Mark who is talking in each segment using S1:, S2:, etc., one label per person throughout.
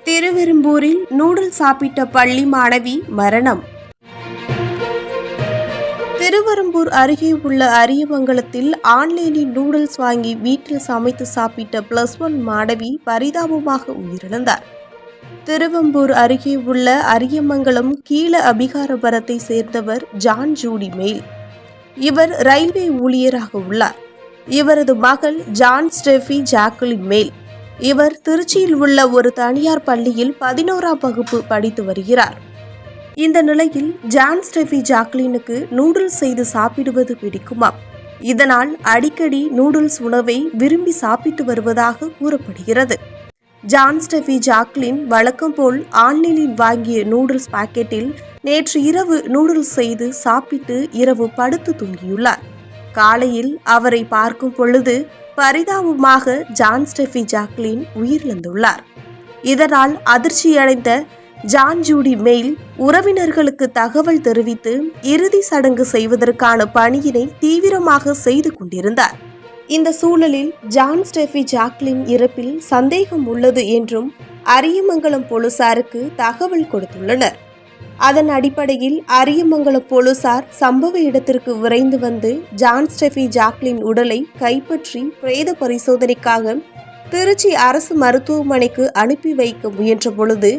S1: திருவெரும்பூரில் noodles சாப்பிட்ட பள்ளி மாணவி மரணம். திருவெரும்பூர் அருகே உள்ள அரியமங்கலத்தில் ஆன்லைனில் நூடுல்ஸ் வாங்கி வீட்டில் சமைத்து சாப்பிட்ட +1 மாணவி பரிதாபமாக உயிரிழந்தார். திருவெரும்பூர் அருகே உள்ள அரியமங்கலம் கீழ அபிகாரபுரத்தை சேர்ந்தவர் ஜான் ஜூடி மெயில். இவர் ரயில்வே ஊழியராக உள்ளார். இவரது மகள் ஜான் ஸ்டெஃபி ஜாக்குலின் மெயில். இவர் திருச்சியில் உள்ள ஒரு தனியார் பள்ளியில் 11ஆம் வகுப்பு படித்து வருகிறார். இந்த நிலையில் ஜான் ஸ்டெஃபி ஜாக்லினுக்கு நூடுல்ஸ் செய்து சாப்பிடுவது பிடிக்குமாம். இதனால் அடிக்கடி நூடுல்ஸ் உணவை விரும்பி சாப்பிட்டு வருவதாக கூறப்படுகிறது. ஜான் ஸ்டெஃபி ஜாக்லின் வழக்கம் போல் ஆன்லைனில் வாங்கிய நூடுல்ஸ் பாக்கெட்டில் நேற்று இரவு நூடுல்ஸ் செய்து சாப்பிட்டு இரவு படுத்து தூங்கியுள்ளார். காலையில் அவரை பார்க்கும் பொழுது பரிதாபமாக ஜான் ஸ்டெஃபி ஜாக்லின் உயிரிழந்துள்ளார். இதனால் அதிர்ச்சியடைந்த ஜான் ஜூடி மெயில் உறவினர்களுக்கு தகவல் தெரிவித்து இறுதி சடங்கு செய்வதற்கான பணியினை தீவிரமாக செய்து கொண்டிருந்தார். இந்த சூழலில் ஜான் ஸ்டெஃபி ஜாக்லின் இறப்பில் சந்தேகம் உள்ளது என்றும் அரியமங்கலம் போலீசாருக்கு தகவல் கொடுத்துள்ளனர். அதன் அடிப்படையில் அரியமங்கலம் போலீசார் சம்பவ இடத்திற்கு விரைந்து வந்து ஜான் ஸ்டெஃபி ஜாக்லின் உடலை கைப்பற்றி பிரேத பரிசோதனைக்காக திருச்சி அரசு மருத்துவமனைக்கு அனுப்பி வைக்க முயன்ற பொழுது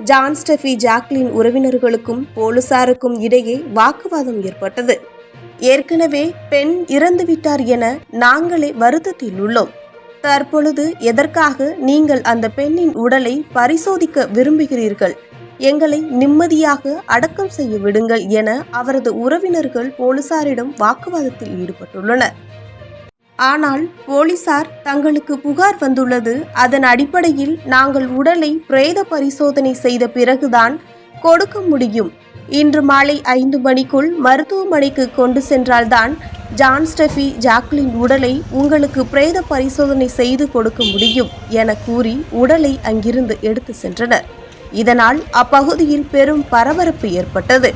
S1: ஜான் ஸ்டெஃபி ஜாக்லின் உறவினர்களுக்கும் போலீசாருக்கும் இடையே வாக்குவாதம் ஏற்பட்டது. ஏற்கனவே பெண் இறந்துவிட்டார் என நாங்களே வருத்தத்தில் உள்ளோம். தற்பொழுது எதற்காக நீங்கள் அந்த பெண்ணின் உடலை பரிசோதிக்க விரும்புகிறீர்கள்? எங்களை நிம்மதியாக அடக்கம் செய்ய விடுங்கள் என அவரது உறவினர்கள் போலீசாரிடம் வாக்குவாதத்தில் ஈடுபட்டுள்ளனர். ஆனால் போலீசார் தங்களுக்கு புகார் வந்துள்ளது, அதன் அடிப்படையில் நாங்கள் உடலை பிரேத பரிசோதனை செய்த பிறகுதான் கொடுக்க முடியும். இன்று மாலை 5 மணிக்குள் மருத்துவமனைக்கு கொண்டு சென்றால்தான் ஜான் ஸ்டெஃபி ஜாக்லின் உடலை உங்களுக்கு பிரேத பரிசோதனை செய்து கொடுக்க முடியும் என கூறி உடலை அங்கிருந்து எடுத்து சென்றனர். இதனால் அப்பகுதியில் பெரும் பரபரப்பு ஏற்பட்டது.